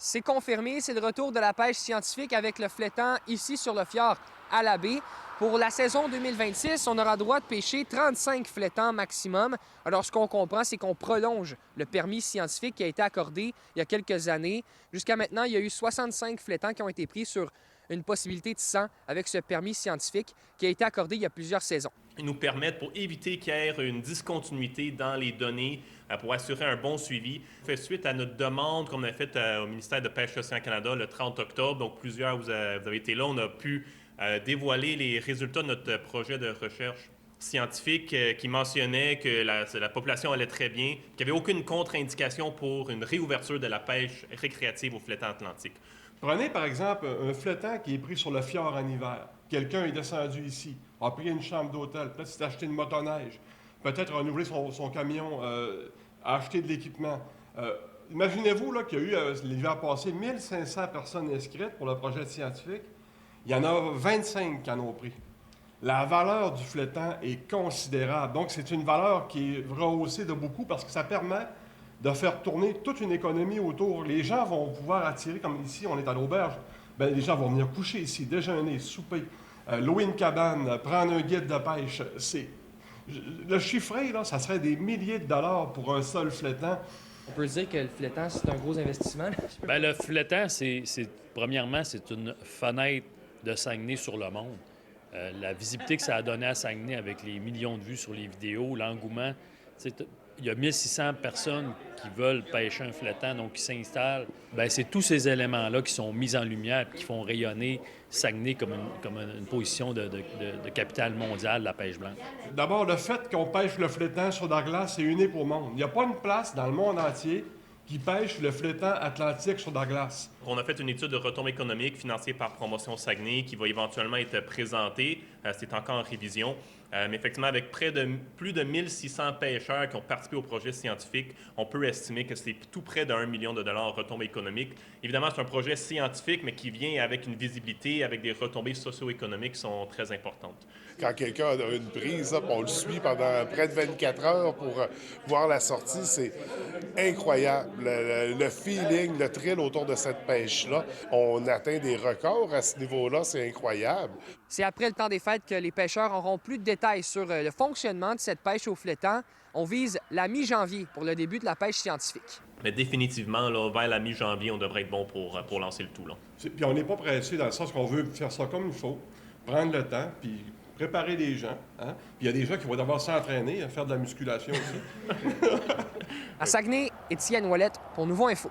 C'est confirmé, c'est le retour de la pêche scientifique avec le flétan ici sur le fjord à la baie. Pour la saison 2026, on aura droit de pêcher 35 flétans maximum. Alors, ce qu'on comprend, c'est qu'on prolonge le permis scientifique qui a été accordé il y a quelques années. Jusqu'à maintenant, il y a eu 65 flétans qui ont été pris sur une possibilité de 100 avec ce permis scientifique qui a été accordé il y a plusieurs saisons. Ils nous permettent, pour éviter qu'il y ait une discontinuité dans les données, pour assurer un bon suivi. On fait suite à notre demande qu'on a faite au ministère de Pêche Océan Canada le 30 octobre. Donc, plusieurs, vous avez été là. On a pu dévoiler les résultats de notre projet de recherche scientifique qui mentionnait que la population allait très bien, qu'il n'y avait aucune contre-indication pour une réouverture de la pêche récréative au flétan atlantique. Prenez par exemple un flétan qui est pris sur le fjord en hiver. Quelqu'un est descendu ici, a pris une chambre d'hôtel, peut-être s'est acheté une motoneige, peut-être renouvelé son camion, a acheté de l'équipement. Imaginez-vous là, qu'il y a eu l'hiver passé 1500 personnes inscrites pour le projet scientifique. Il y en a 25 qui en ont pris. La valeur du flétan est considérable. Donc, c'est une valeur qui est rehaussée de beaucoup parce que ça permet de faire tourner toute une économie autour. Les gens vont pouvoir attirer, comme ici, on est à l'auberge, bien, les gens vont venir coucher ici, déjeuner, souper, louer une cabane, prendre un guide de pêche. Le chiffré, là, ça serait des milliers de dollars pour un seul flétan. On peut dire que le flétan, c'est un gros investissement. Bien, le flétan, premièrement, c'est une fenêtre de Saguenay sur le monde. La visibilité que ça a donné à Saguenay avec les millions de vues sur les vidéos, l'engouement, il y a 1600 personnes qui veulent pêcher un flétan, donc qui s'installent. Bien, c'est tous ces éléments-là qui sont mis en lumière et qui font rayonner Saguenay comme une position de capitale mondiale de la pêche blanche. D'abord, le fait qu'on pêche le flétan sur la glace, c'est unique au monde. Il n'y a pas une place dans le monde entier qui pêche le flétan atlantique sur la glace. On a fait une étude de retombées économiques financée par Promotion Saguenay qui va éventuellement être présentée. C'est encore en révision. Mais effectivement, avec plus de 1600 pêcheurs qui ont participé au projet scientifique, on peut estimer que c'est tout près d'1 million de dollars en retombées économiques. Évidemment, c'est un projet scientifique, mais qui vient avec une visibilité, avec des retombées socio-économiques qui sont très importantes. Quand quelqu'un a une prise, là, on le suit pendant près de 24 heures pour voir la sortie, c'est incroyable. Le feeling, le thrill autour de cette pêche-là, on atteint des records à ce niveau-là, c'est incroyable. C'est après le temps des fêtes que les pêcheurs auront plus de détails sur le fonctionnement de cette pêche au flétan. On vise la mi-janvier pour le début de la pêche scientifique. Mais définitivement, là, vers la mi-janvier, on devrait être bon pour lancer le tout. Là. Puis on n'est pas pressé dans le sens qu'on veut faire ça comme il faut, prendre le temps, puis préparer les gens. Hein? Puis il y a des gens qui vont devoir s'entraîner à faire de la musculation aussi. À Saguenay, Étienne Ouellette pour Nouveau Info.